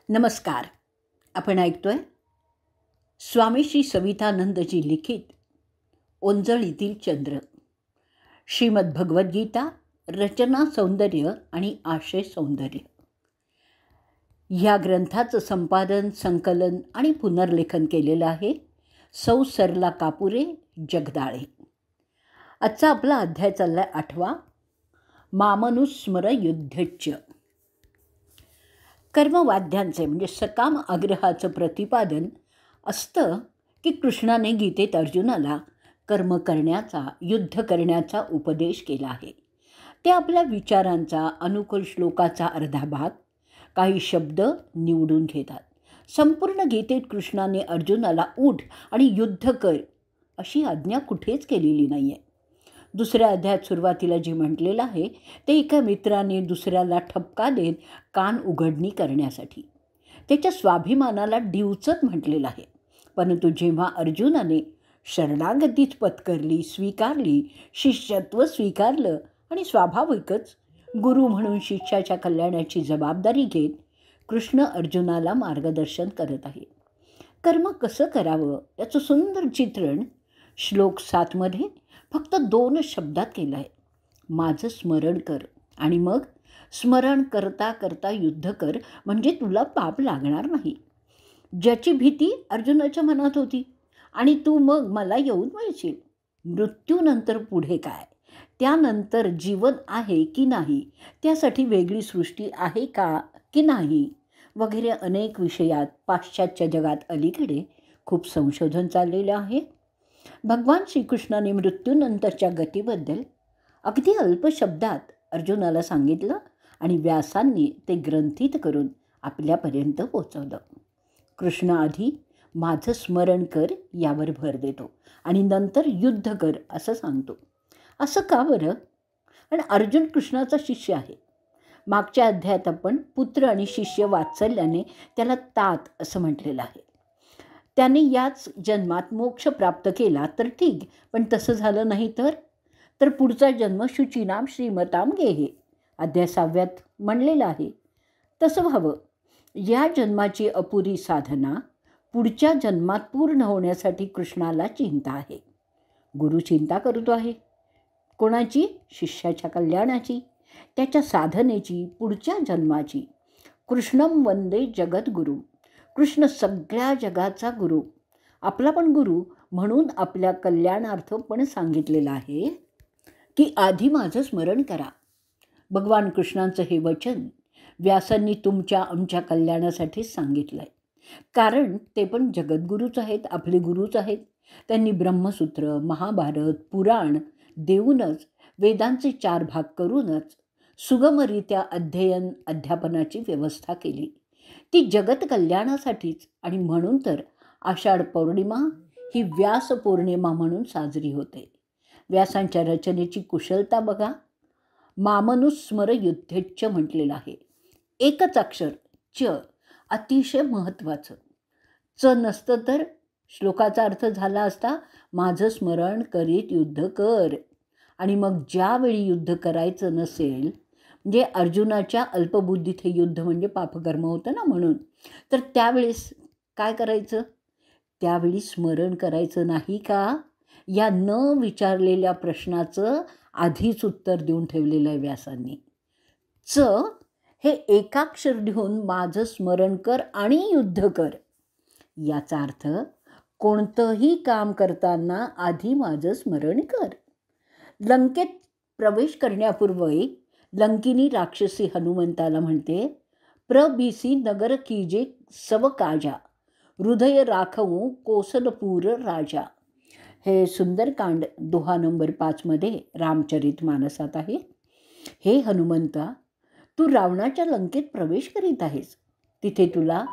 नमस्कार. आपण ऐकतोय स्वामी श्री सवितानंदजी लिखित ओंजळीतील चंद्र, श्रीमद भगवद्गीता रचना सौंदर्य आणि आशय सौंदर्य. ह्या ग्रंथाचं संपादन, संकलन आणि पुनर्लेखन केलेलं आहे सौ सरला कापुरे जगदाळे. आजचा आपला अध्याय चालला आहे 8वा, मामनुस्मर युद्धच्च. कर्मवाद्यांचे म्हणजे सकाम आग्रहाचं प्रतिपादन असतं की कृष्णाने गीतेत अर्जुनाला कर्म करण्याचा, युद्ध करण्याचा उपदेश केला आहे. ते आपल्या विचारांचा, अनुकूल श्लोकाचा अर्धा भाग, काही शब्द निवडून घेतात. संपूर्ण गीतेत कृष्णाने अर्जुनाला उठ आणि युद्ध कर अशी आज्ञा कुठेच केलेली नाही आहे. दुसऱ्या अध्यायात सुरुवातीला जे म्हटलेलं आहे ते एका मित्राने दुसऱ्याला ठपका देत कान उघडणी करण्यासाठी, त्याच्या स्वाभिमानाला डिवचत म्हटलेलं आहे. परंतु जेव्हा अर्जुनाने शरणागतीच पत्करली, स्वीकारली, शिष्यत्व स्वीकारलं आणि स्वाभाविकच गुरु म्हणून शिष्याच्या कल्याणाची जबाबदारी घेत कृष्ण अर्जुनाला मार्गदर्शन करत आहे. कर्म कसं करावं याचं सुंदर चित्रण श्लोक 7मध्ये फक्त 2 शब्दात केलं आहे. माझं स्मरण कर आणि मग स्मरण करता करता युद्ध कर, म्हणजे तुला पाप लागणार नाही. ज्याची भीती अर्जुनाच्या मनात होती, आणि तू मग मला येऊन मिळशील. मृत्यूनंतर पुढे काय, त्यानंतर जीवन आहे की नाही, त्यासाठी वेगळी सृष्टी आहे का की नाही, वगैरे अनेक विषयात पाश्चात्य जगात अलीकडे खूप संशोधन चाललेलं आहे. भगवान श्रीकृष्णाने मृत्यूनंतरच्या गतीबद्दल अगदी अल्प शब्दात अर्जुनाला सांगितलं आणि व्यासांनी ते ग्रंथित करून आपल्यापर्यंत पोचवलं. कृष्ण आधी माझं स्मरण कर यावर भर देतो आणि नंतर युद्ध कर असं सांगतो. असं का बरं? आणि अर्जुन कृष्णाचा शिष्य आहे. मागच्या अध्यायात आपण पुत्र आणि शिष्य वात्सल्याने त्याला तात असं म्हटलेलं आहे. त्याने याच जन्मात मोक्ष प्राप्त केला तर ठीक, पण तसं झालं नाही तर पुढचा जन्म शुचीनाम श्रीमताम गेहे अध्याय 6व्यात म्हणलेलं आहे. तसं व्हावं, या जन्माची अपुरी साधना पुढच्या जन्मात पूर्ण होण्यासाठी कृष्णाला चिंता आहे. गुरु चिंता करतो आहे. कोणाची? शिष्याच्या कल्याणाची, त्याच्या साधनेची, पुढच्या जन्माची. कृष्णम वंदे जगद्गुरु. कृष्ण सगळ्या जगाचा गुरु, आपला पण गुरु, म्हणून आपल्या कल्याणार्थ पण सांगितलेलं आहे की आधी माझं स्मरण करा. भगवान कृष्णांचं हे वचन व्यासांनी तुमच्या आमच्या कल्याणासाठीच सांगितलं आहे. कारण ते पण जगद्गुरूच आहेत, आपले गुरुच आहेत. त्यांनी ब्रह्मसूत्र, महाभारत, पुराण देऊनच, वेदांचे 4 भाग करूनच सुगमरित्या अध्यापनाची व्यवस्था केली. ती जगत कल्याणासाठीच. आणि म्हणून तर आषाढ पौर्णिमा ही व्यास पौर्णिमा म्हणून साजरी होते. व्यासांच्या रचनेची कुशलता बघा. मामनुस्मर युद्धच्च म्हटलेलं आहे. एकच अक्षर च, अतिशय महत्त्वाचं. च नसतं तर श्लोकाचा अर्थ झाला असता माझं स्मरण करीत युद्ध कर. आणि मग ज्यावेळी युद्ध करायचं नसेल, म्हणजे अर्जुनाच्या अल्पबुद्धीत हे युद्ध म्हणजे पापकर्म होतं ना, म्हणून तर त्यावेळेस काय करायचं? त्यावेळी स्मरण करायचं नाही का? या न विचारलेल्या प्रश्नाचं आधीच उत्तर देऊन ठेवलेलं आहे व्यासांनी. च हे एकाक्षर लिहून माझं स्मरण कर आणि युद्ध कर. याचा अर्थ कोणतंही काम करताना आधी माझं स्मरण कर. लंकेत प्रवेश करण्यापूर्वी लंकिनी राक्षसी हनुमंताला म्हणते, प्रबिसी नगर कीजे सव काजा, हृदय राखवू कोसलपूर राजा. हे सुंदरकांड दोहा नंबर 5मध्ये रामचरित मानसात आहे. हे हनुमंता, तू रावणाच्या लंकेत प्रवेश करीत आहेस. तिथे तुला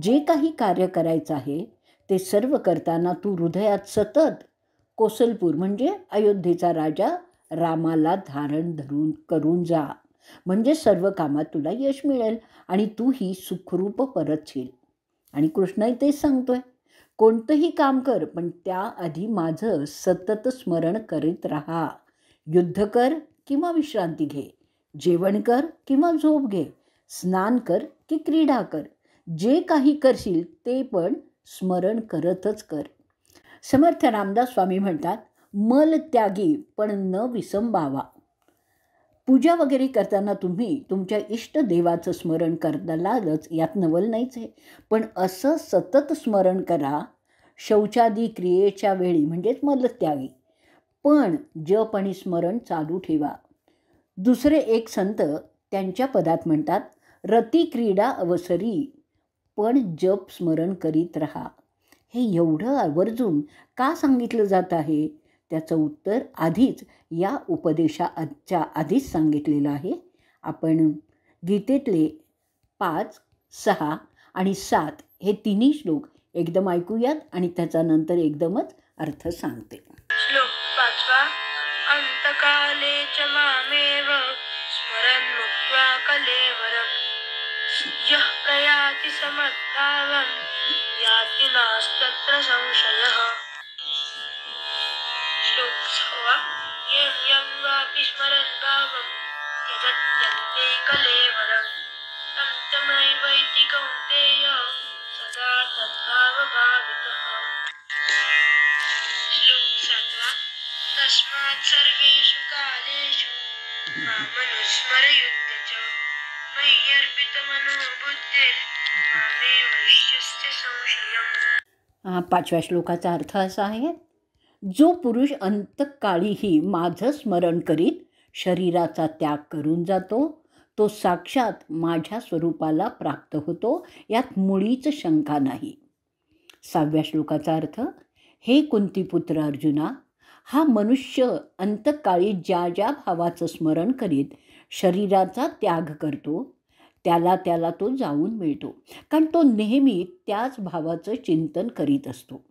जे काही कार्य करायचं आहे ते सर्व करताना तू हृदयात सतत कोसलपूर म्हणजे अयोध्येचा राजा रामाला धरून करून जा, म्हणजे सर्व कामात तुला यश मिळेल आणि तूही सुखरूप परतशील. आणि कृष्णही तेच सांगतोय, कोणतंही काम कर पण त्याआधी माझं सतत स्मरण करीत राहा. युद्ध कर किंवा विश्रांती घे, जेवण कर किंवा झोप घे, स्नान कर की क्रीडा कर, जे काही करशील ते पण स्मरण करतच कर. समर्थ रामदास स्वामी म्हणतात, मल त्यागी पण न विसंबावा. पूजा वगैरे करताना तुम्ही तुमच्या इष्टदेवाचं स्मरण करालच, यात नवल नाहीच आहे. पण असं सतत स्मरण करा शौचादी क्रियेच्या वेळी, म्हणजेच मलत्यागी. पण जप आणि स्मरण चालू ठेवा. दुसरे एक संत त्यांच्या पदात म्हणतात, रती क्रीडा अवसरी पण जप स्मरण करीत राहा. हे एवढं आवर्जून का सांगितलं जात आहे, त्याचं उत्तर आधीच या उपदेशाच्या आधीच सांगितलेलं आहे. आपण गीतेतले 5, 6 आणि 7 हे तिन्ही श्लोक एकदम ऐकूयात आणि त्याचा नंतर एकदमच अर्थ सांगते. श्लोक 5. अंतकाले च मामेव स्मरन् मुक्त्वा कलेवरम् यः प्रयाति समद्भावं याति नास्तत्र संशयः. श्लोक 6. यं यं वापि स्मरन् भावं त्यजत्यन्ते कलेवरं तं तमैवैति कौन्तेय सदा तद्भावभावितः. श्लोक 7. तस्मात् सर्वेषु कालेषु मामनुस्मरयुध्य च मय्यर्पितमनो बुद्धिर् मामे वैश्यस्य संशयम्. 5व्या श्लोकाचा अर्थ असा आहे, जो पुरुष अंतकाळीही माझं स्मरण करीत शरीराचा त्याग करून जातो, तो साक्षात माझ्या स्वरूपाला प्राप्त होतो, यात मुळीच शंका नाही. 6व्या श्लोकाचा अर्थ, हे कुंतीपुत्र अर्जुना, हा मनुष्य अंतकाळी ज्या ज्या भावाचं स्मरण करीत शरीराचा त्याग करतो, त्याला तो जाऊन मिळतो, कारण तो नेहमी त्याच भावाचं चिंतन करीत असतो.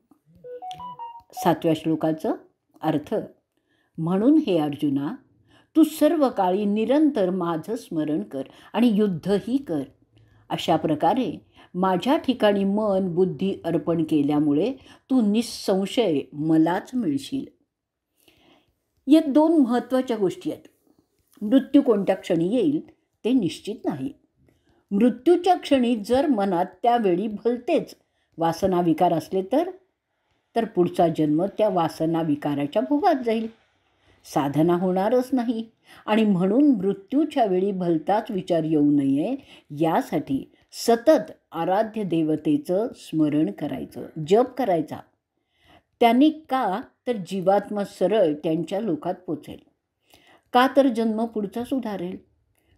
7व्या श्लोकाचं अर्थ, म्हणून हे अर्जुना, तू सर्व काळी निरंतर माझं स्मरण कर आणि युद्धही कर. अशा प्रकारे माझ्या ठिकाणी मन बुद्धी अर्पण केल्यामुळे तू निसंशय मलाच मिळशील. या 2 महत्त्वाच्या गोष्टी आहेत. मृत्यू कोणत्या क्षणी येईल ते निश्चित नाही. मृत्यूच्या क्षणी जर मनात त्यावेळी भलतेच वासना विकार असले तर पुढचा जन्म त्या वासना विकाराच्या भोगात जाईल, साधना होणारच नाही. आणि म्हणून मृत्यूच्या वेळी भलताच विचार येऊ नये यासाठी सतत आराध्य देवतेचं स्मरण करायचं, जप करायचा. त्यांनी का तर जीवात्मा सरळ त्यांच्या लोकात पोचेल, का तर जन्म पुढचा सुधारेल.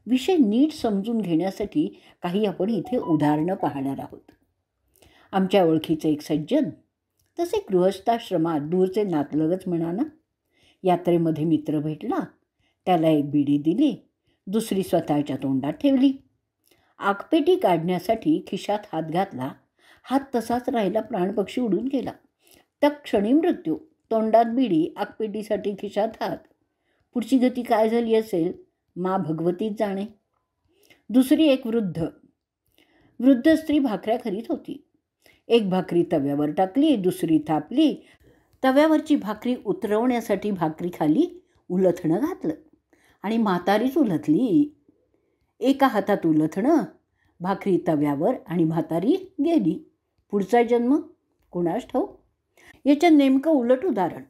विषय नीट समजून घेण्यासाठी काही आपण इथे उदाहरणं पाहणार आहोत. आमच्या ओळखीचे एक सज्जन, तसे गृहस्थाश्रमात दूरचे नातलगच म्हणा ना, यात्रेमध्ये मित्र भेटला, त्याला एक बिडी दिली, दुसरी स्वतःच्या तोंडात ठेवली. आगपेटी काढण्यासाठी खिशात हात घातला, हात तसाच राहिला, प्राणपक्षी उडून गेला. तत्क्षणी मृत्यू, तोंडात बिडी, आगपेटीसाठी खिशात हात. पुढची गती काय झाली असेल मा भगवतीच जाणे. दुसरी एक वृद्ध स्त्री भाकऱ्या करीत होती. एक भाकरी तव्यावर टाकली, दुसरी थापली. तव्यावरची भाकरी उतरवण्यासाठी भाकरी खाली उलथणं घातलं आणि म्हातारीच उलथली. एका हातात उलथणं, भाकरी तव्यावर आणि म्हातारी गेली. पुढचा जन्म कोणास ठाऊक. याच्या नेमकं उलट उदाहरण,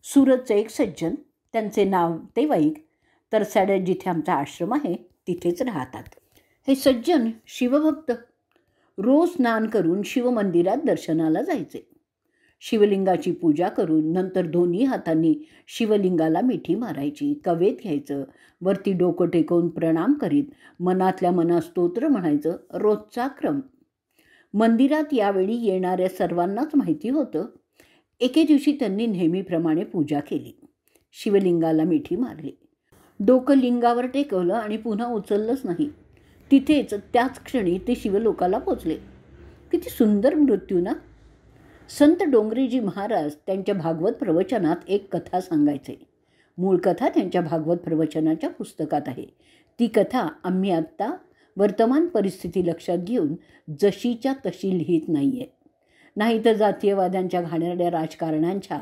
सुरतचे एक सज्जन, त्यांचे नातेवाईक तरसाड्यात जिथे आमचा आश्रम आहे तिथेच राहतात. हे सज्जन शिवभक्त, रोज स्नान करून शिवमंदिरात दर्शनाला जायचे. शिवलिंगाची पूजा करून नंतर दोन्ही हातांनी शिवलिंगाला मिठी मारायची, कवेत घ्यायचं, वरती डोकं टेकवून प्रणाम करीत मनातल्या मनात स्तोत्र म्हणायचं, रोजचा क्रम. मंदिरात यावेळी येणाऱ्या सर्वांनाच माहिती होतं. एके दिवशी त्यांनी नेहमीप्रमाणे पूजा केली, शिवलिंगाला मिठी मारली, डोकं लिंगावर टेकवलं आणि पुन्हा उचललंच नाही. तिथेच त्याच क्षणी ते शिवलोकाला पोचले. किती सुंदर मृत्यू ना. संत डोंगरेजी महाराज त्यांच्या भागवत प्रवचनात एक कथा सांगायचे. मूळ कथा त्यांच्या भागवत प्रवचनाच्या पुस्तकात आहे. ती कथा आम्ही आत्ता वर्तमान परिस्थिती लक्षात घेऊन जशीच्या तशी लिहित नाही आहे. नाहीतर जातीयवाद्यांच्या घाणेरड्या राजकारणांच्या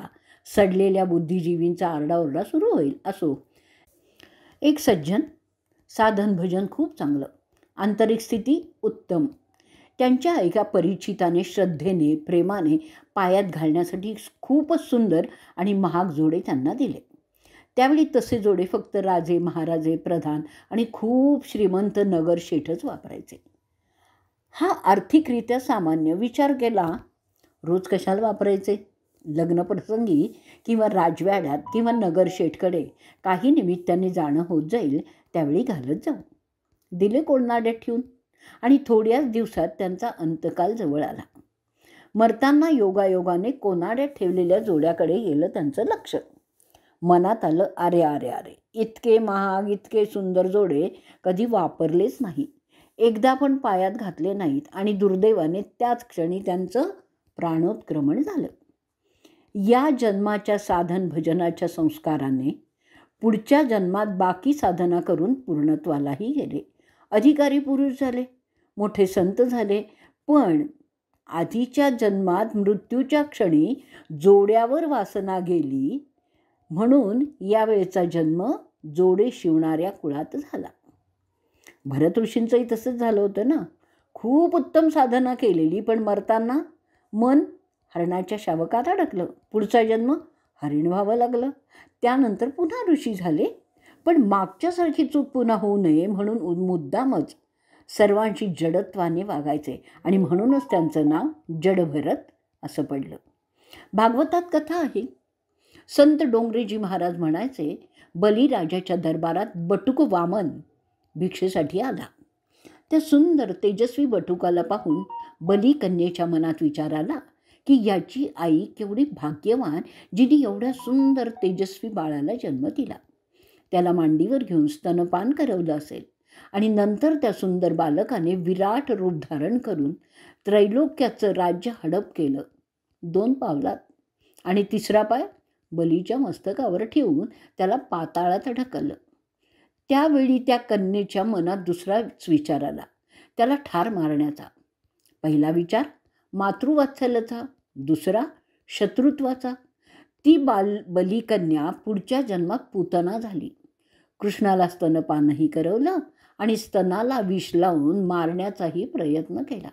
सडलेल्या बुद्धिजीवींचा आरडाओरडा सुरू होईल. असो, एक सज्जन, साधन भजन खूप चांगलं, आंतरिक स्थिती उत्तम. त्यांच्या एका परिचिताने श्रद्धेने प्रेमाने पायात घालण्यासाठी खूपच सुंदर आणि महाग जोडे त्यांना दिले. त्यावेळी तसे जोडे फक्त राजे महाराजे प्रधान आणि खूप श्रीमंत नगरशेठच वापरायचे. हा आर्थिकरित्या सामान्य. विचार केला, रोज कशाला वापरायचे? लग्नप्रसंगी किंवा राजवाड्यात किंवा नगरशेठकडे काही निमित्ताने जाणं होत जाईल त्यावेळी घालत जाऊ. दिले कोणाड्यात ठेवून आणि थोड्याच दिवसात त्यांचा अंतकाल जवळ आला. मरताना योगायोगाने कोनाड्यात ठेवलेल्या जोड्याकडे गेलं त्यांचं लक्ष. मनात आलं, अरे अरे अरे, इतके महाग इतके सुंदर जोडे कधी वापरलेच नाही, एकदा पण पायात घातले नाहीत आणि दुर्दैवाने त्याच क्षणी त्यांचं प्राणोत्क्रमण झालं. या जन्माच्या साधन भजनाच्या संस्काराने पुढच्या जन्मात बाकी साधना करून पूर्णत्वालाही गेले. अधिकारी पुरुष झाले, मोठे संत झाले, पण आधीच्या जन्मात मृत्यूच्या क्षणी जोड्यावर वासना गेली म्हणून यावेळेचा जन्म जोडे शिवणाऱ्या कुळात झाला. भरत ऋषींचंही तसंच झालं होतं ना. खूप उत्तम साधना केलेली, पण मरताना मन हरणाच्या शावकात अडकलं. पुढचा जन्म हरिण व्हावं लागलं. त्यानंतर पुन्हा ऋषी झाले, पण मागच्यासारखी चूक पुन्हा होऊ नये म्हणून मुद्दामच सर्वांशी जडत्वाने वागायचे आणि म्हणूनच त्यांचं नाव जडभरत असं पडलं. भागवतात कथा आहे. संत डोंगरेजी महाराज म्हणायचे, बलिराजाच्या दरबारात बटुक वामन भिक्षेसाठी आला. त्या सुंदर तेजस्वी बटुकाला पाहून बलिकन्येच्या मनात विचार आला की याची आई केवढी भाग्यवान जिने एवढ्या सुंदर तेजस्वी बाळाला जन्म दिला. त्याला मांडीवर घेऊन स्तनपान करवलं असेल आणि नंतर त्या सुंदर बालकाने विराट रूप धारण करून त्रैलोक्याचं राज्य हडप केलं 2 पावलात आणि 3रा पाय बलीच्या मस्तकावर ठेवून त्याला पाताळात ढकललं. त्यावेळी त्या कन्येच्या मनात दुसराच विचार आला, त्याला ठार मारण्याचा. पहिला विचार मातृवात्सल्याचा, दुसरा शत्रुत्वाचा. ती बलिकन्या पुढच्या जन्मात पूतना झाली. कृष्णाला स्तनपानही करवलं आणि स्तनाला विष लावून मारण्याचाही प्रयत्न केला.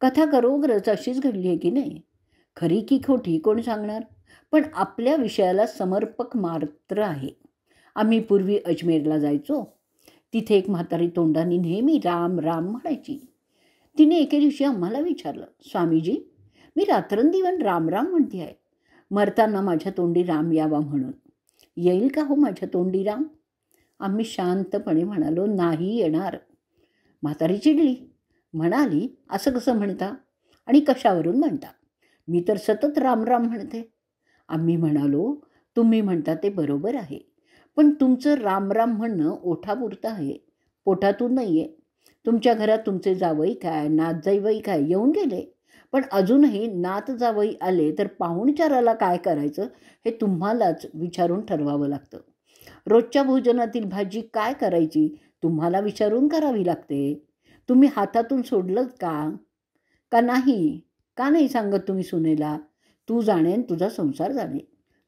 कथा खरोखरच अशीच घडली आहे की नाही? खरी की खोटी कोण सांगणार? पण आपल्या विषयाला समर्पक मात्र आहे. आम्ही पूर्वी अजमेरला जायचो. तिथे एक म्हातारी तोंडाने नेहमी राम राम म्हणायची. तिने एके दिवशी आम्हाला विचारलं, स्वामीजी, मी रात्रंदिवस राम राम म्हणते आहे, मरताना माझ्या तोंडी राम यावा म्हणून. येईल का हो माझ्या तोंडी राम? आम्ही शांतपणे म्हणालो, नाही येणार. म्हातारी चिडली, म्हणाली, असं कसं म्हणता आणि कशावरून म्हणता? मी तर सतत राम राम म्हणते. आम्ही म्हणालो, तुम्ही म्हणता ते बरोबर आहे, पण तुमचं राम राम म्हणणं ओठापुरतं आहे, पोटातून नाही आहे. तुमच्या घरात तुमचे जावई काय, नात जावई काय येऊन गेले, पण अजूनही नात जावई आले तर पाहुणचाराला काय करायचं हे तुम्हालाच विचारून ठरवावं लागतं. रोजच्या भोजनातील भाजी काय करायची तुम्हाला विचारून करावी लागते. तुम्ही हातातून सोडलं का नाही? का नाही सांगत तुम्ही सुनेला? तू जाणेन तुझा संसार जाणे,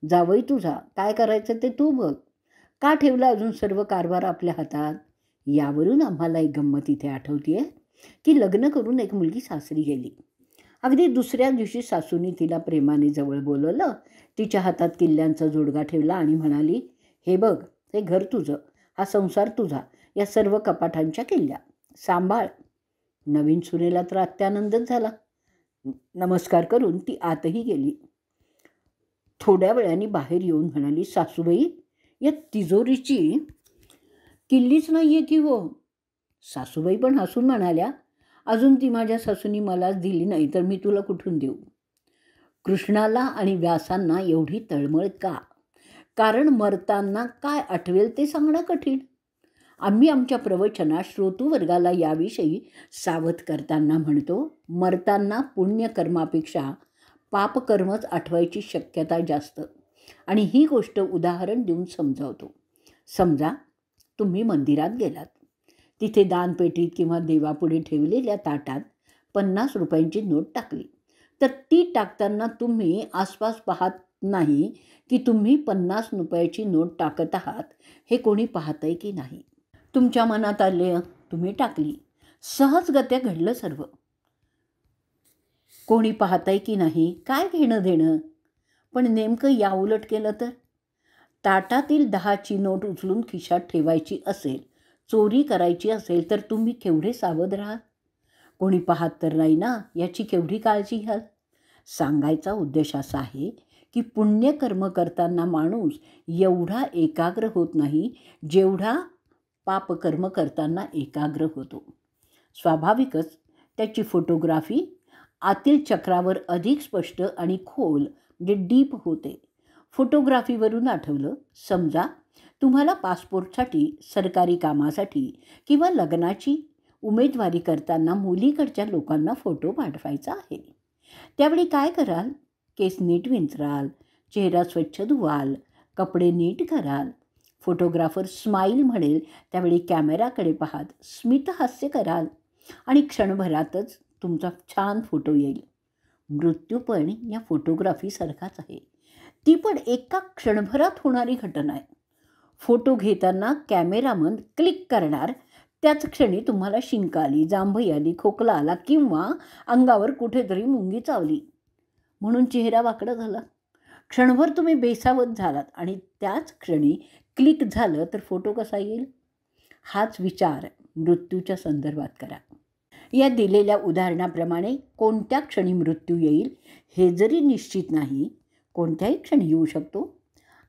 जावई तुझा काय करायचं ते तू बघ. का ठेवला अजून सर्व कारभार आपल्या हातात? यावरून आम्हाला एक गंमत इथे आठवते आहे की लग्न करून एक मुलगी सासरी गेली. अगदी दुसऱ्या दिवशी सासूने तिला प्रेमाने जवळ बोलवलं, तिच्या हातात किल्ल्यांचा जोडगा ठेवला आणि म्हणाली, हे बघ, हे घर तुझं, हा संसार तुझा, या सर्व कपाटांच्या किल्ल्या सांभाळ. नवीन सुनेला तर अत्यानंदच झाला. नमस्कार करून ती आतही गेली. थोड्या वेळाने बाहेर येऊन म्हणाली, सासूबाई, या तिजोरीची किल्लीच नाही आहे की हो? सासूबाई पण हसून म्हणाल्या, अजून ती माझ्या सासूनी मलाच दिली नाही तर मी तुला कुठून देऊ? कृष्णाला आणि व्यासांना एवढी तळमळ का? कारण मरताना काय आठवेल ते सांगणं कठीण. आम्ही आमच्या प्रवचनात श्रोतृवर्गाला याविषयी सावध करताना म्हणतो, मरताना पुण्यकर्मापेक्षा पापकर्मच आठवायची शक्यता जास्त. आणि ही गोष्ट उदाहरण देऊन समजावतो. समजा तुम्ही मंदिरात गेलात, तिथे दानपेटीत किंवा देवापुढे ठेवलेल्या ताटात 50 रुपयांची नोट टाकली, तर ती टाकताना तुम्ही आसपास पाहत नाही की तुम्ही 50 रुपयाची नोट टाकत आहात हे कोणी पाहत आहे की नाही. तुमच्या मनात आले, तुम्ही टाकली, सहजगत्या घडलं सर्व. कोणी पाहतंय की नाही काय घेणं देणं. पण नेमकं याउलट केलं तर ताटातील 10ची नोट उचलून खिशात ठेवायची असेल, चोरी करायची असेल तर तुम्ही केवढे सावध राहा. कोणी पाहत तर नाही ना याची केवढी काळजी घ्याल. सांगायचा उद्देश असा आहे की पुण्यकर्म करताना माणूस एवढा एकाग्र होत नाही जेवढा पापकर्म करताना एकाग्र होतो. स्वाभाविकच त्याची फोटोग्राफी आतील चक्रावर अधिक स्पष्ट आणि खोल म्हणजे डीप होते. फोटोग्राफीवरून आठवलं, समजा तुम्हाला पासपोर्टसाठी, सरकारी कामासाठी किंवा लग्नाची उमेदवारी करताना मुलीकडच्या लोकांना फोटो पाठवायचा आहे. त्यावेळी काय कराल? केस नीट विंचराल, चेहरा स्वच्छ धुवाल, कपडे नीट कराल. फोटोग्राफर स्माईल म्हणेल त्यावेळी कॅमेराकडे पाहत स्मितहास्य कराल आणि क्षणभरातच तुमचा छान फोटो येईल. मृत्यू पण या फोटोग्राफीसारखाच आहे. ती पण एका क्षणभरात होणारी घटना आहे. फोटो घेताना कॅमेरामन क्लिक करणार त्याच क्षणी तुम्हाला शिंक आली, जांभई आली, खोकला आला किंवा अंगावर कुठेतरी मुंगी चावली म्हणून चेहरा वाकडा झाला. क्षणभर तुम्ही बेसावध झालात आणि त्याच क्षणी क्लिक झालं तर फोटो कसा येईल? हाच विचार मृत्यूच्या संदर्भात करा. या दिलेल्या उदाहरणाप्रमाणे कोणत्या क्षणी मृत्यू येईल हे जरी निश्चित नाही, कोणत्याही क्षणी येऊ शकतो.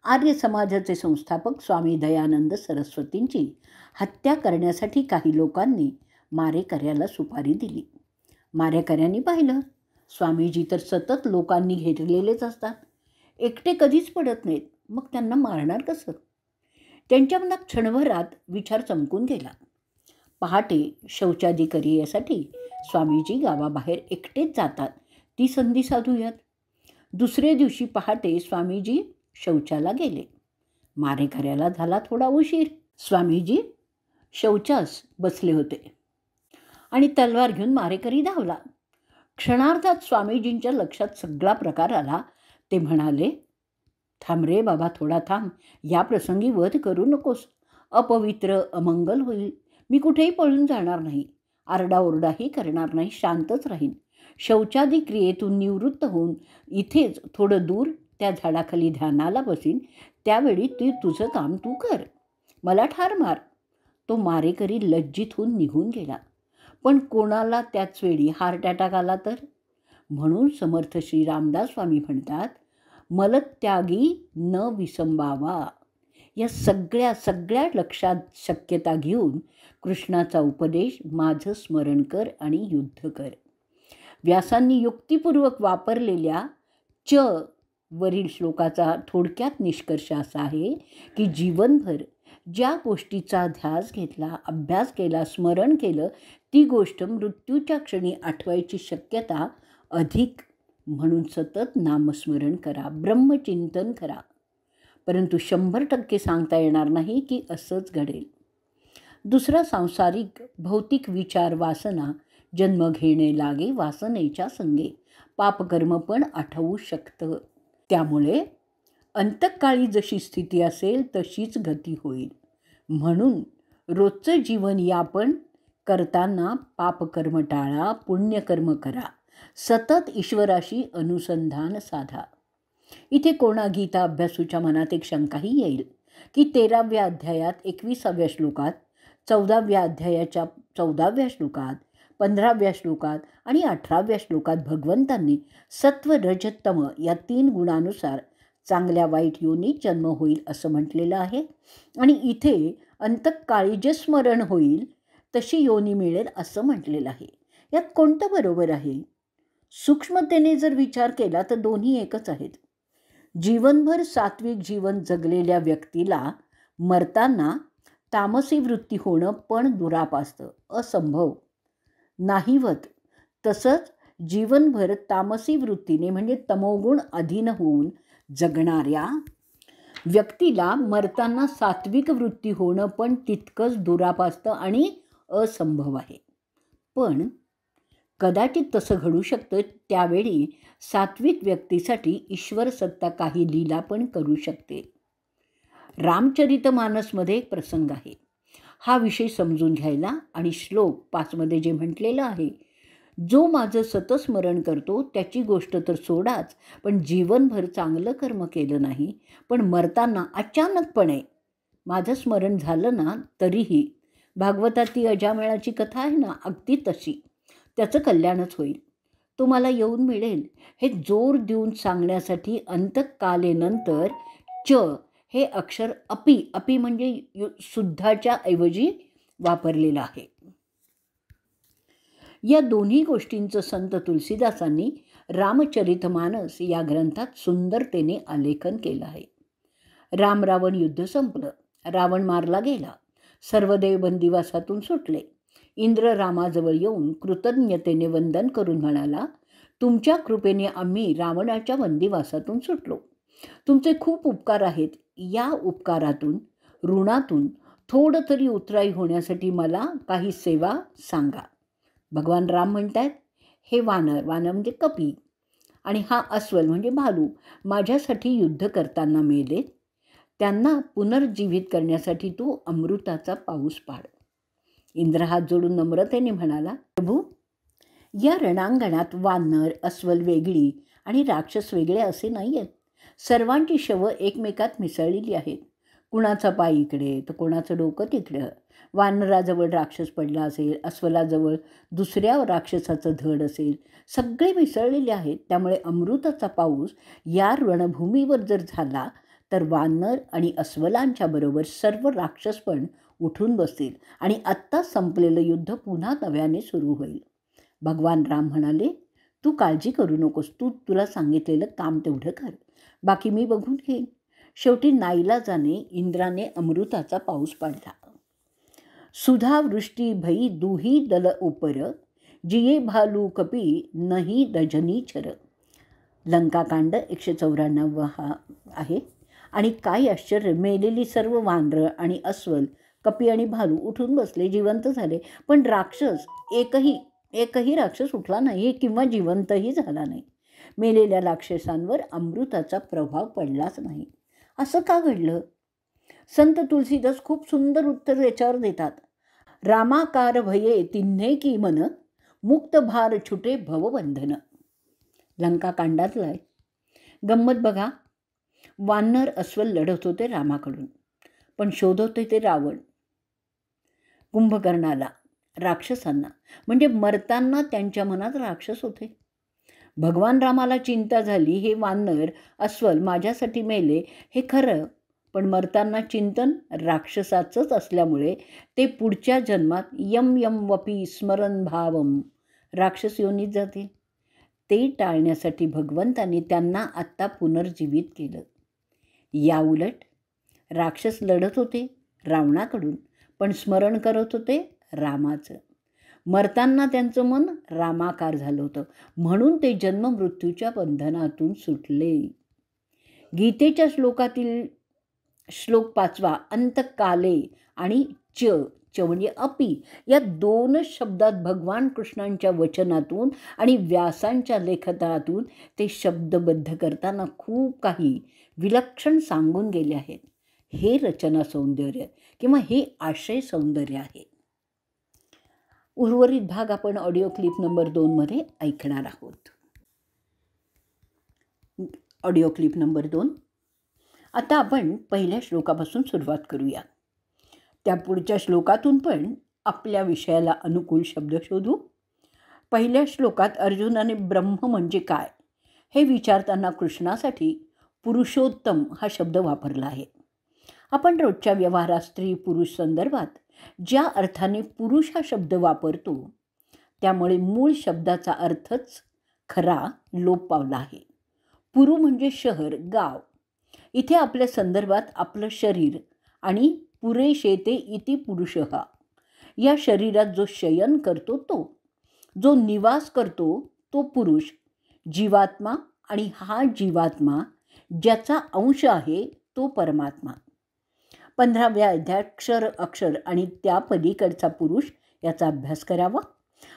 आर्य समाजाचे संस्थापक स्वामी दयानंद सरस्वतींची हत्या करण्यासाठी काही लोकांनी मारेकऱ्याला सुपारी दिली. मारेकऱ्यांनी पाहिलं, स्वामीजी तर सतत लोकांनी घेरलेलेच असतात, एकटे कधीच पडत नाहीत, मग त्यांना मारणार कसं? त्यांच्या मनात क्षणभरात विचार चमकून गेला. पहाटे शौचाधिकार्यासाठी स्वामीजी गावाबाहेर एकटेच जातात, ती संधी साधूयात. दुसरे दिवशी पहाटे स्वामीजी शौचाला गेले. मारेकऱ्याला झाला थोडा उशीर. स्वामीजी शौचास बसले होते आणि तलवार घेऊन मारेकरी धावला. क्षणार्धात स्वामीजींच्या लक्षात सगळा प्रकार आला. ते म्हणाले, थांब रे बाबा, थोडा थांब, या प्रसंगी वध करू नकोस, अपवित्र अमंगल होईल. मी कुठेही पळून जाणार नाही, आरडाओरडाही करणार नाही, शांतच राहीन. शौचादी क्रियेतून निवृत्त होऊन इथेच थोडं दूर त्या झाडाखाली ध्यानाला बसीन, त्यावेळी ते तुझं काम तू कर, मला ठार मार. तो मारेकरी लज्जित होऊन निघून गेला. पण कोणाला त्याच वेळी हार्ट अटॅक आला तर? म्हणून समर्थ श्री रामदास स्वामी म्हणतात, मलत्यागी न विसंबावा. या सगळ्या लक्षात शक्यता घेऊन कृष्णाचा उपदेश माझं स्मरण कर आणि युद्ध कर. व्यासांनी युक्तिपूर्वक वापरलेल्या च वरील श्लोकाचा थोडक्यात निष्कर्ष असा आहे की जीवनभर ज्या गोष्टीचा ध्यास घेतला, अभ्यास केला, स्मरण केलं, ती गोष्ट मृत्यूच्या क्षणी आठवायची शक्यता अधिक. म्हणून सतत नामस्मरण करा, ब्रह्मचिंतन करा. परंतु 100% सांगता येणार नाही की असंच घडेल. दुसरा, सांसारिक भौतिक विचार वासना जन्म घेणे लागे वासनेच्या संगे, पापकर्म पण आठवू शकतं. त्यामुळे अंतकाळी जशी स्थिती असेल तशीच गती होईल. म्हणून रोजचं जीवन यापन करताना पापकर्म टाळा, पुण्यकर्म करा, सतत ईश्वराशी अनुसंधान साधा. इथे कोणा गीता अभ्यासूच्या मनात एक शंकाही येईल की 13व्या अध्यायात 21व्या श्लोकात, 14व्या अध्यायाच्या 14व्या श्लोकात, 15व्या श्लोकात आणि 18व्या श्लोकात भगवंतांनी सत्व रज तम या 3 गुणानुसार चांगल्या वाईट योनीत जन्म होईल असं म्हटलेलं आहे आणि इथे अंतकाळी जे स्मरण होईल तशी योनी मिळेल असं म्हटलेलं आहे. यात कोणतं बरोबर आहे? सूक्ष्मतेने जर विचार केला तर दोन्ही एकच आहेत. जीवनभर सात्विक जीवन जगलेल्या व्यक्तीला मरताना तामसी वृत्ती होणं पण दुरापास्त, असंभव, नाहीवत. तसंच जीवनभर तामसी वृत्तीने म्हणजे तमोगुण अधीन होऊन जगणाऱ्या व्यक्तीला मरताना सात्विक वृत्ती होणं पण तितकंच दुरापास्त आणि असंभव आहे. पण कदाचित तसं घडू शकतं. त्यावेळी सात्विक व्यक्तीसाठी ईश्वर सत्ता काही लीला पण करू शकते. रामचरितमानसमध्ये एक प्रसंग आहे. हा विषय समजून घ्यायला आणि श्लोक 5 मध्ये जे म्हटलेलं आहे, जो माझं सतस्मरण करतो त्याची गोष्ट तर सोडाच, पण जीवनभर चांगलं कर्म केलं नाही, पण मरताना अचानकपणे माझं स्मरण झालं ना, तरीही भागवतात ती अजामेळाची कथा आहे ना, अगदी तशी त्याचं कल्याणच होईल. तो मला येऊन मिळेल हे जोर देऊन सांगण्यासाठी अंतकालेनंतर च हे अक्षर अपी, अपी म्हणजे सुद्धाच्या ऐवजी वापरलेलं आहे. या दोन्ही गोष्टींचं संत तुलसीदासांनी रामचरितमानस या ग्रंथात सुंदरतेने आलेखन केलं आहे. राम रावण युद्ध संपलं, रावण मारला गेला, सर्व देव बंदिवासातून सुटले. इंद्र रामाजवळ येऊन कृतज्ञतेने वंदन करून म्हणाला, तुमच्या कृपेने आम्ही रावणाच्या बंदिवासातून सुटलो. तुमचे खूप उपकार आहेत. या उपकारातून, ऋणातून थोडं तरी उतराई होण्यासाठी मला काही सेवा सांगा. भगवान राम म्हणतात, हे वानर, वानर म्हणजे कपी, आणि हा अस्वल म्हणजे भालू माझ्यासाठी युद्ध करताना मेले. त्यांना पुनर्जीवित करण्यासाठी तू अमृताचा पाऊस पाड. इंद्र हात जोडून नम्रतेने म्हणाला, प्रभू, या रणांगणात वानर, अस्वल वेगळी आणि राक्षस वेगळे असे नाही आहेत. सर्वांची शवं एकमेकात मिसळलेली आहेत. कुणाचा पाय इकडे तर कोणाचं डोकं तिकडं. वानराजवळ राक्षस पडला असेल, अस्वलाजवळ दुसऱ्या राक्षसाचं धड असेल, सगळे मिसळलेले आहेत. त्यामुळे अमृताचा पाऊस या रणभूमीवर जर झाला तर वानर आणि अस्वलांच्या बरोबर सर्व राक्षस पण उठून बसतील आणि आत्ता संपलेलं युद्ध पुन्हा नव्याने सुरू होईल. भगवान राम म्हणाले, तू काळजी करू नकोस, तुला सांगितलेलं काम तेवढं कर, बाकी मी बघून घेईन. शेवटी नाईलाजाने इंद्राने अमृताचा पाऊस पाडला. सुधा वृष्टी भई दुही दल उपर, जिये भालू कपी नही रजनीचर. लंकाकांड 194 हा आहे. आणि काय आश्चर्य, मेलेली सर्व वानरं आणि अस्वल, कपी आणि भालू उठून बसले, जिवंत झाले. पण राक्षस एकही राक्षस उठला नाही किंवा जिवंतही झाला नाही. मेलेल्या राक्षसांवर अमृताचा प्रभाव पडलाच नाही. असं का घडलं? संत तुलसीदास खूप सुंदर उत्तर याच्यावर देतात. रामाकार भये तिन्हे की मन, मुक्त भार छुटे भवबंधन. लंकाकांडातलं आहे. गंमत बघा, वानर अस्वल लढत होते रामाकडून, पण शोधत होते ते रावण. कुंभकर्णाला, राक्षसांना, म्हणजे मरताना त्यांच्या मनात राक्षस होते. भगवान रामाला चिंता झाली, हे वानर अस्वल माझ्यासाठी मेले हे खरं, पण मरताना चिंतन राक्षसाचंच असल्यामुळे ते पुढच्या जन्मात यम यम वपी स्मरण भावम राक्षस योनीत जाते. ते टाळण्यासाठी भगवंतांनी त्यांना आत्ता पुनर्जीवित केलं. याउलट राक्षस लढत होते रावणाकडून, पण स्मरण करत होते रामाचं. मरताना त्यांचं मन रामाकार झालं होतं, म्हणून ते जन्ममृत्यूच्या बंधनातून सुटले. गीतेच्या श्लोकातील श्लोक 5 अंतकाले आणि च म्हणजे अपी या दोनच शब्दात भगवान कृष्णांच्या वचनातून आणि व्यासांच्या लेखनातून ते शब्दबद्ध करताना खूप काही विलक्षण सांगून गेले आहेत. हे रचना सौंदर्य किंवा हे आशय सौंदर्य आहे. उर्वरित भाग आपण ऑडिओ क्लिप नंबर 2 ऐकणार आहोत. Audio clip number 2. आता आपण पहिल्या श्लोकापासून सुरुवात करूया. त्या पुढच्या श्लोकातून पण आपल्या विषयाला अनुकूल शब्द शोधू. पहिल्या श्लोकात अर्जुनाने ब्रह्म म्हणजे काय हे विचारताना कृष्णासाठी पुरुषोत्तम हा शब्द वापरला आहे. आपण रोजच्या व्यवहारात स्त्री पुरुष संदर्भात ज्या अर्थाने पुरुष हा शब्द वापरतो, त्यामुळे मूळ शब्दाचा अर्थच खरा लोप पावला आहे. पुरु म्हणजे शहर, गाव. इथे आपल्या संदर्भात आपलं शरीर आणि पुरे शेते इति पुरुषः, या शरीरात जो शयन करतो तो, जो निवास करतो तो पुरुष, जीवात्मा, आणि हा जीवात्मा ज्याचा अंश आहे तो परमात्मा. 15व्या अध्यायात क्षर, अक्षर आणि त्या पलीकडचा पुरुष याचा अभ्यास करावा.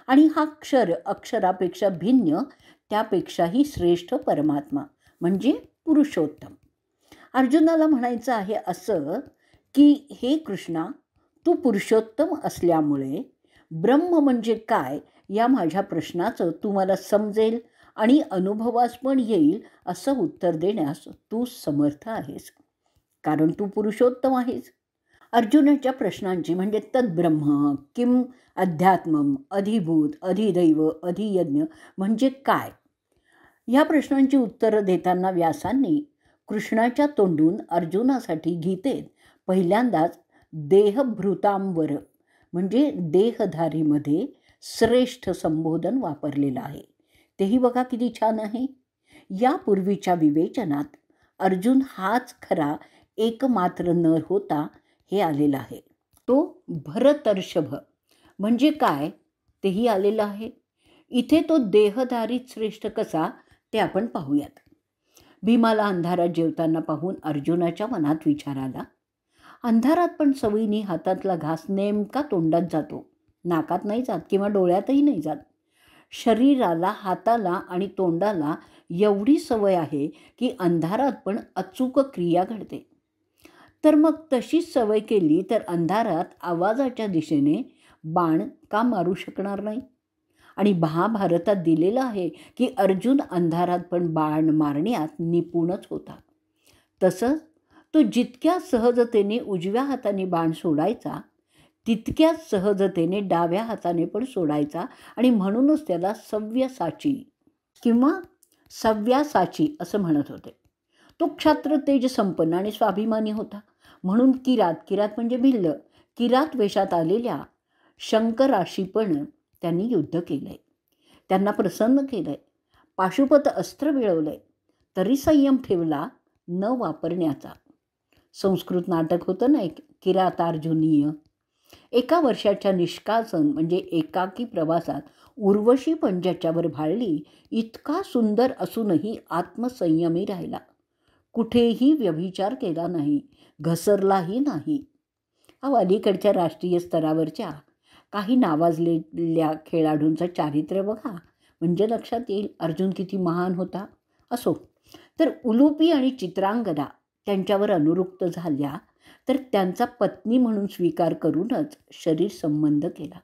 आणि हा क्षर अक्षरापेक्षा भिन्न, त्यापेक्षाही श्रेष्ठ परमात्मा म्हणजे पुरुषोत्तम. अर्जुनाला म्हणायचं आहे असं की हे कृष्णा, तू पुरुषोत्तम असल्यामुळे ब्रह्म म्हणजे काय या माझ्या प्रश्नाचं तू मला समजेल आणि अनुभवास पण येईल असं उत्तर देण्यास तू समर्थ आहेस, कारण तू पुरुषोत्तम आहेस. अर्जुनाच्या प्रश्नांची म्हणजे तद्ब्रह्म, किम अध्यात्मम, अधिभूत, अधिदैव, अधियज्ञ म्हणजे काय, ह्या प्रश्नांची उत्तरं देताना व्यासांनी कृष्णाच्या तोंडून अर्जुनासाठी गीतेत पहिल्यांदाच देहभृतांवर म्हणजे देहधारीमध्ये श्रेष्ठ संबोधन वापरलेलं आहे. तेही बघा किती छान आहे. यापूर्वीच्या विवेचनात अर्जुन हाच खरा एकमात्र नर होता हे आलेलं आहे. तो भरतर्षभ म्हणजे काय तेही आलेलं आहे. इथे तो देहधारी श्रेष्ठ कसा ते आपण पाहूयात. भीमाला अंधारात जेवताना पाहून अर्जुनाच्या मनात विचार आला, अंधारात पण सवयीने हातातला घास नेमका तोंडात जातो, नाकात नाही जात किंवा डोळ्यातही नाही जात. शरीराला, हाताला आणि तोंडाला एवढी सवय आहे की अंधारात पण अचूक क्रिया घडते. तर मग तशीच सवय केली तर अंधारात आवाजाच्या दिशेने बाण का मारू शकणार नाही? आणि महाभारतात दिलेलं आहे की अर्जुन अंधारात पण बाण मारण्यात निपुणच होता. तसंच तो जितक्या सहजतेने उजव्या हाताने बाण सोडायचा तितक्याच सहजतेने डाव्या हाताने पण सोडायचा, आणि म्हणूनच त्याला सव्यसाची किंवा सव्यासाची असं म्हणत होते. तो क्षात्र तेज संपन्न आणि स्वाभिमानी होता. म्हणून किरात म्हणजे भिल्ल, किरात वेशात आलेल्या शंकराशी पण त्यांनी युद्ध केलं आहे, त्यांना प्रसन्न केलं आहे, पाशुपत अस्त्र मिळवलं तरी संयम ठेवला न वापरण्याचा. संस्कृत नाटक होतं ना एक, किरातार्जुनीय. 1 वर्षाच्या निष्कासन म्हणजे एकाकी प्रवासात उर्वशी पण ज्याच्यावर भाळली इतका सुंदर असूनही आत्मसंयमी राहिला, कुठेही व्यभिचार केला नाही, घसरलाही नाही. अलीकडच्या राष्ट्रीय स्तरावरच्या काही नावाजलेल्या खेळाडूंचं चारित्र्य बघा, म्हणजे लक्षात येईल अर्जुन किती महान होता. असो, तर उलुपी आणि चित्रांगदा त्यांच्यावर अनुरुक्त झाल्या तर त्यांचा पत्नी म्हणून स्वीकार करूनच शरीर संबंध केला.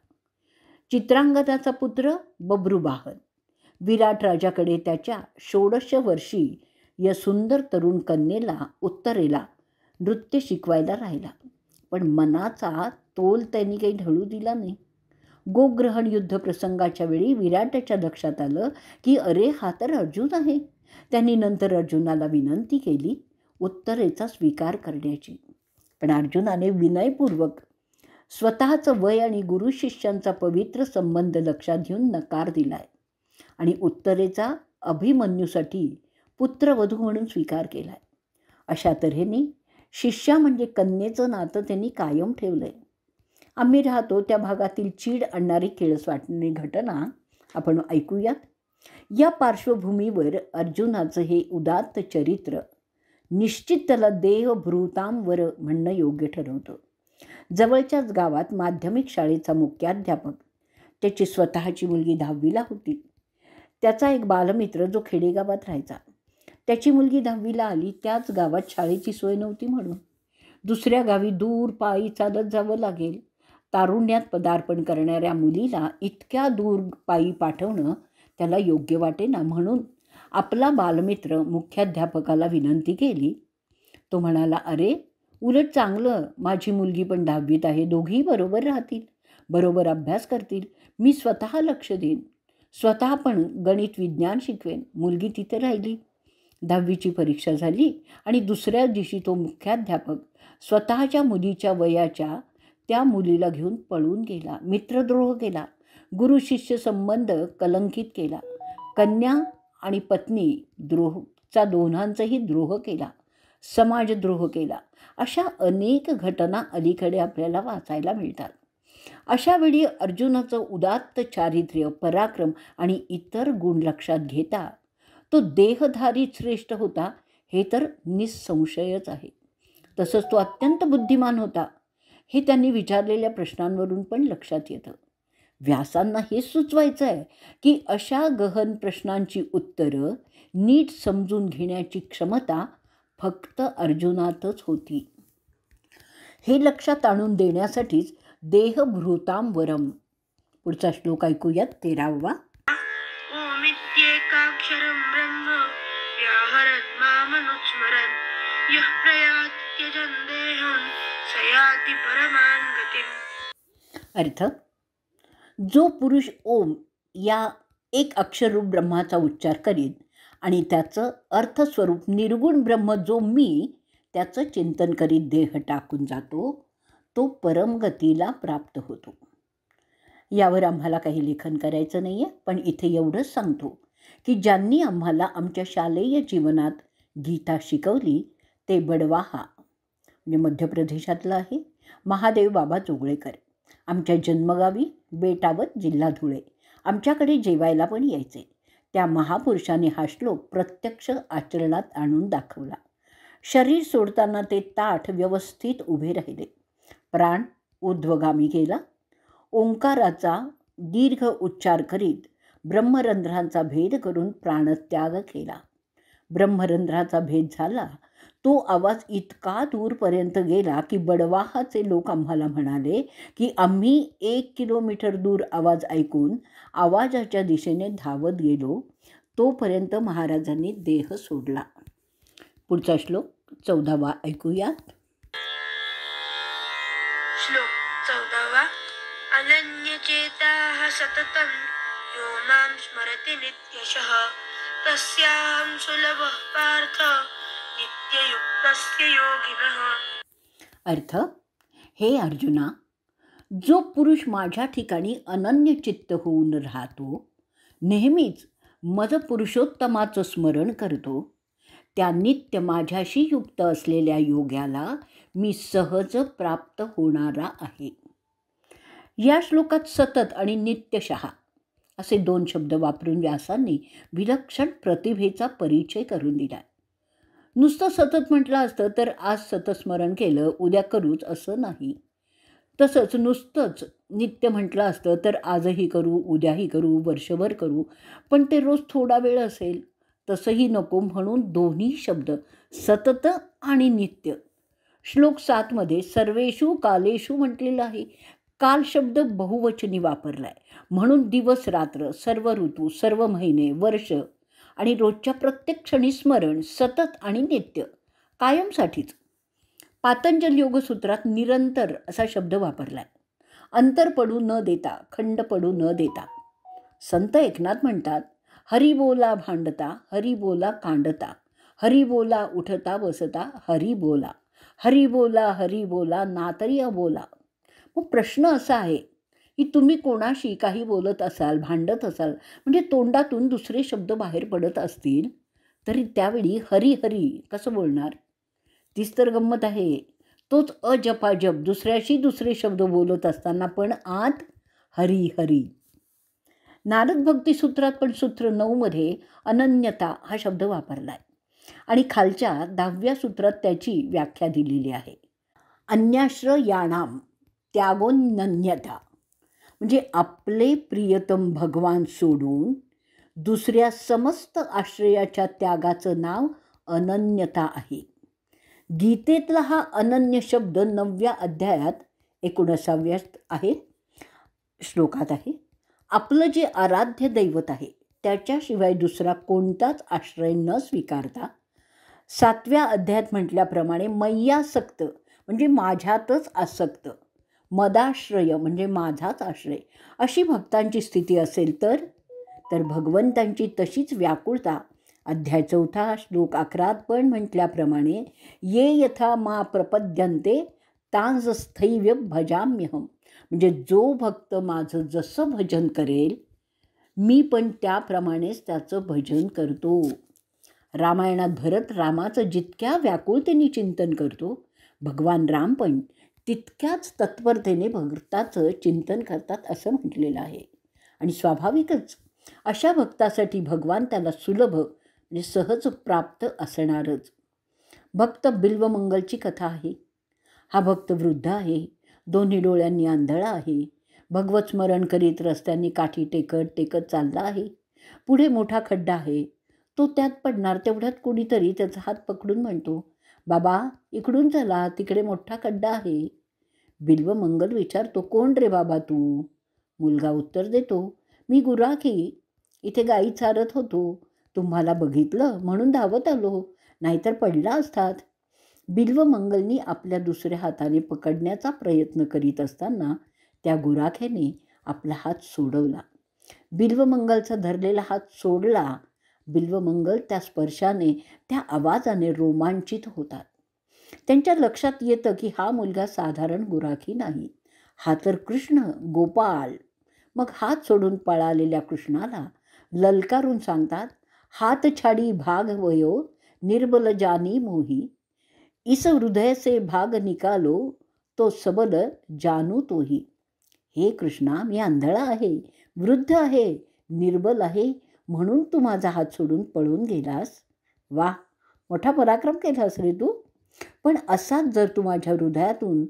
चित्रांगदाचा पुत्र बब्रुवाहन विराट राजाकडे त्याच्या 16 वर्षी या सुंदर तरुण कन्येला उत्तरेला नृत्य शिकवायला राहिला, पण मनाचा तोल त्यांनी काही ढळू दिला नाही. गोग्रहण युद्ध प्रसंगाच्या वेळी विराटाच्या लक्षात आलं की अरे हा तर अर्जुन आहे. त्यांनी नंतर अर्जुनाला विनंती केली उत्तरेचा स्वीकार करण्याची, पण अर्जुनाने विनयपूर्वक स्वतःचं वय आणि गुरु शिष्यांचा पवित्र संबंध लक्षात घेऊन नकार दिलाय आणि उत्तरेचा अभिमन्यूसाठी पुत्रवधू म्हणून स्वीकार केलाय. अशा तऱ्हेने शिष्या म्हणजे कन्येचं नातं त्यांनी कायम ठेवलं आहे. आम्ही राहतो त्या भागातील चीड आणणारी किळसवाटणी घटना आपण ऐकूयात. या पार्श्वभूमीवर अर्जुनाचं हे उदात्त चरित्र निश्चित त्याला देहभृतांवर म्हणणं योग्य ठरवतं. जवळच्याच गावात माध्यमिक शाळेचा मुख्याध्यापक, त्याची स्वतःची मुलगी 10वीला होती. त्याचा एक बालमित्र जो खेडेगावात राहायचा, त्याची मुलगी 10वीला आली. त्याच गावात शाळेची सोय नव्हती म्हणून दुसऱ्या गावी दूर पायी चालत जावं लागेल. तारुण्यात पदार्पण करणाऱ्या मुलीला इतक्या दूर पायी पाठवणं त्याला योग्य वाटेना, म्हणून आपला बालमित्र मुख्याध्यापकाला विनंती केली. तो म्हणाला, अरे उलट चांगलं, माझी मुलगी पण 10वीत आहे, दोघीही बरोबर राहतील, बरोबर अभ्यास करतील, मी स्वतः लक्ष देईन, स्वतः पण गणित विज्ञान शिकवेन. मुलगी तिथे राहिली. 10वीची परीक्षा झाली आणि दुसऱ्या दिवशी तो मुख्याध्यापक स्वतःच्या मुलीच्या वयाच्या त्या मुलीला घेऊन पळून गेला, मित्रद्रोह केला, गुरु शिष्य संबंध कलंकित केला, कन्या आणि पत्नी द्रोहचा दोघांचाही द्रोह केला, समाजद्रोह केला. अशा अनेक घटना अलीकडे आपल्याला वाचायला मिळतात. अशा वेळी अर्जुनाचं उदात्त चारित्र्य, पराक्रम आणि इतर गुण लक्षात घेता तो देहधारी श्रेष्ठ होता हे तर निसंशयच आहे. तसंच तो अत्यंत बुद्धिमान होता हे त्यांनी विचारलेल्या प्रश्नांवरून पण लक्षात येतं. व्यासांना हे सुचवायचं आहे की अशा गहन प्रश्नांची उत्तरं नीट समजून घेण्याची क्षमता फक्त अर्जुनातच होती. हे लक्षात आणून देण्यासाठीच देहभृतांवरम पुढचा श्लोक ऐकूयात 13वा. ओमित्येकाक्षरं ब्रह्म व्याहरन् मामनुस्मरन् यः प्रयाति त्यजन् देहं स याति परमां गतिम्. अर्थ, जो पुरुष ओम या एक अक्षररूप ब्रह्माचा उच्चार करीत आणि त्याचं अर्थस्वरूप निर्गुण ब्रह्म जो मी त्याचं चिंतन करीत देह टाकून जातो, तो परमगतीला प्राप्त होतो. यावर आम्हाला काही लेखन करायचं नाही आहे, पण इथे एवढंच सांगतो की ज्यांनी आम्हाला आमच्या शालेय जीवनात गीता शिकवली ते बडवाहा म्हणजे मध्य प्रदेशातलं आहे महादेव बाबा जोगळेकर. आमच्या जन्मगावी बेटावत जिल्हा धुळे आमच्याकडे जेवायला पण यायचे. त्या महापुरुषाने हा श्लोक प्रत्यक्ष आचरणात आणून दाखवला. शरीर सोडताना ते ताठ व्यवस्थित उभे राहिले. प्राण ऊर्ध्वगामी गेला. ओंकाराचा दीर्घ उच्चार करीत ब्रह्मरंध्रांचा भेद करून प्राणत्याग केला. ब्रह्मरंध्राचा भेद झाला. तो आवाज इतका दूरपर्यंत गेला की बडवाहाचे लोक आम्हाला म्हणाले की आम्ही 1 किलोमीटर दूर आवाज ऐकून आवाजाच्या दिशेने धावत गेलो. तोपर्यंत महाराजांनी देह सोडला. पुढचा श्लोक 14वा ऐकूयात. श्लोक 14. अनन्यचेताः सततं यो मां स्मरति नित्यशः तस्याहं सुलभः पार्थ नित्ययुक्तस्य योगिनः. अर्थ, हे अर्जुना, जो पुरुष माझ्या ठिकाणी अनन्य चित्त होऊन राहतो, नेहमीच मज पुरुषोत्तमाचं स्मरण करतो, त्या नित्य माझ्याशी युक्त असलेल्या योग्याला मी सहज प्राप्त होणारा आहे. या श्लोकात सतत आणि नित्यशः असे 2 शब्द वापरून व्यासांनी विलक्षण प्रतिभेचा परिचय करून दिला. नुसतं सतत म्हटलं असतं तर आज सतत स्मरण केलं उद्या करूच असं नाही. तसंच नुसतंच नित्य म्हटलं असतं तर आजही करू उद्याही करू वर्षभर करू, पण ते रोज थोडा वेळ असेल. तसंही नको म्हणून दोन्ही शब्द सतत आणि नित्य. श्लोक 7मध्ये सर्वेषु कालेषु म्हटलेलं आहे. काल शब्द बहुवचनी वापरला आहे म्हणून दिवस रात्र सर्व ऋतू सर्व महिने वर्ष आणि रोजच्या प्रत्येक क्षणी स्मरण सतत आणि नित्य कायमसाठीच. पातंजल योगसूत्रात निरंतर असा शब्द वापरला आहे. अंतर पडू न देता खंड पडू न देता. संत एकनाथ म्हणतात, हरी बोला भांडता हरी बोला कांडता हरी बोला उठता बसता हरी बोला हरी बोला नातरी अबोला. मग प्रश्न असा आहे की तुम्ही कोणाशी काही बोलत असाल भांडत असाल म्हणजे तोंडातून दुसरे शब्द बाहेर पडत असतील तरी त्यावेळी हरी हरी कसं बोलणार? तीच तर गंमत आहे. तोच अजपाजप दुसऱ्याशी दुसरे शब्द बोलत असताना पण आत हरी हरी. नारद भक्तिसूत्रात पण सूत्र 9मध्ये अनन्यता हा शब्द वापरला आहे आणि खालच्या 10व्या सूत्रात त्याची व्याख्या दिलेली आहे. अन्याश्रयाणाम त्यागोन्नन्यता म्हणजे आपले प्रियतम भगवान सोडून दुसऱ्या समस्त आश्रयाच्या त्यागाचं नाव अनन्यता आहे. गीतेतला हा अनन्य शब्द 9व्या अध्यायात 19व्या आहे श्लोकात आहे. आपलं जे आराध्य दैवत आहे त्याच्याशिवाय दुसरा कोणताच आश्रय न स्वीकारता 7व्या अध्यायात म्हटल्याप्रमाणे मय्यासक्त म्हणजे माझ्यातच आसक्त, मदाश्रय म्हणजे माझाच आश्रय अशी भक्तांची स्थिती असेल तर भगवंतांची तशीच व्याकुळता अध्याय 4 श्लोक 11 पण म्हटल्याप्रमाणे ये यथा मा प्रपद्यन्ते तांस्थैव्य भजाम्यहम म्हणजे जो भक्त माझं जसं भजन करेल मी पण त्याप्रमाणेच त्याचं भजन करतो. रामायणात भरत रामाचं जितक्या व्याकुळतेने चिंतन करतो भगवान राम पण तितक्याच तत्परतेने भक्ताचं चिंतन करतात असं म्हटलेलं आहे. आणि स्वाभाविकच अशा भक्तासाठी भगवान त्याला सुलभ म्हणजे सहज प्राप्त असणारच. भक्त बिल्वमंगलची कथा आहे. हा भक्त वृद्ध आहे, दोन्ही डोळ्यांनी आंधळा आहे. भगवत स्मरण करीत रस्त्यांनी काठी टेकत चालला आहे. पुढे मोठा खड्डा आहे. तो त्यात पडणार तेवढ्यात कोणीतरी त्याचा हात पकडून म्हणतो, बाबा इकडून चला तिकडे मोठा खड्डा आहे. बिल्वमंगल विचारतो, कोण रे बाबा तू? मुलगा उत्तर देतो, मी गुराखी इथे गाई चारत होतो. तुम्हाला बघितलं म्हणून धावत आलो, नाहीतर पडला असतात. बिल्वमंगलनी आपल्या दुसऱ्या हाताने पकडण्याचा प्रयत्न करीत असताना त्या गुराख्याने आपला हात सोडवला. बिल्वमंगलचा धरलेला हात सोडला. बिल्वमंगल त्या स्पर्शाने, त्या आवाजाने रोमांचित होतात. त्यांच्या लक्षात येतं की हा मुलगा साधारण गुराखी नाही, हा तर कृष्ण गोपाळ. मग हात सोडून पळालेल्या कृष्णाला ललकारून सांगतात, हात छाडी भाग वयो निर्बल जानी मोही, इस हृदय से भाग निकालो तो सबल जानू तोही. हे कृष्णा, मी आंधळा आहे, वृद्ध आहे, निर्बल आहे, म्हणून तू माझा हात सोडून पळून गेलास. वा, मोठा पराक्रम केलास रे तू. पण असाच जर तू माझ्या हृदयातून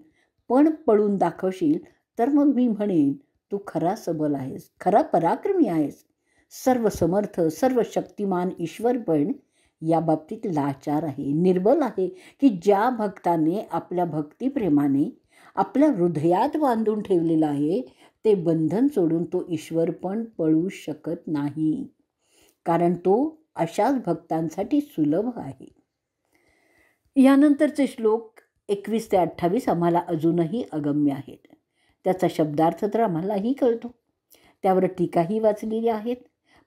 पण पळून दाखवशील तर मग मी म्हणेन तू खरा सबल आहेस, खरा पराक्रमी आहेस. सर्व समर्थ, सर्व शक्तिमान ईश्वर पण या बाबतीत लाचार आहे, निर्बल आहे, की ज्या भक्ताने आपल्या भक्तिप्रेमाने आपल्या हृदयात बांधून ठेवलेलं आहे ते बंधन सोडून तो ईश्वर पण पळू शकत नाही, कारण तो अशाच भक्तांसाठी सुलभ आहे. यानंतरचे श्लोक 21 ते 28 आम्हाला अजूनही अगम्य आहेत. त्याचा शब्दार्थ तर आम्हालाही कळतो, त्यावर टीकाही वाचलेली आहेत,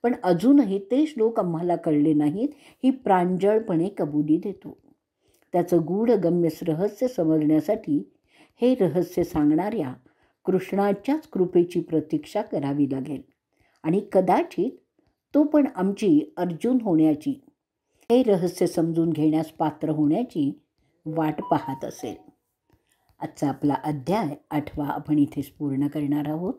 पण अजूनही ते श्लोक आम्हाला कळले नाहीत ही प्रांजळपणे कबुली देतो. त्याचं गूढ गम्य रहस्य समजण्यासाठी हे रहस्य सांगणाऱ्या कृष्णाच्याच कृपेची प्रतीक्षा करावी लागेल आणि कदाचित तो पण आमची अर्जुन होण्याची, हे रहस्य समजून घेण्यास पात्र होण्याची वाट पाहत असेल. आजचा आपला अध्याय 8वा आपण इथेच पूर्ण करणार आहोत.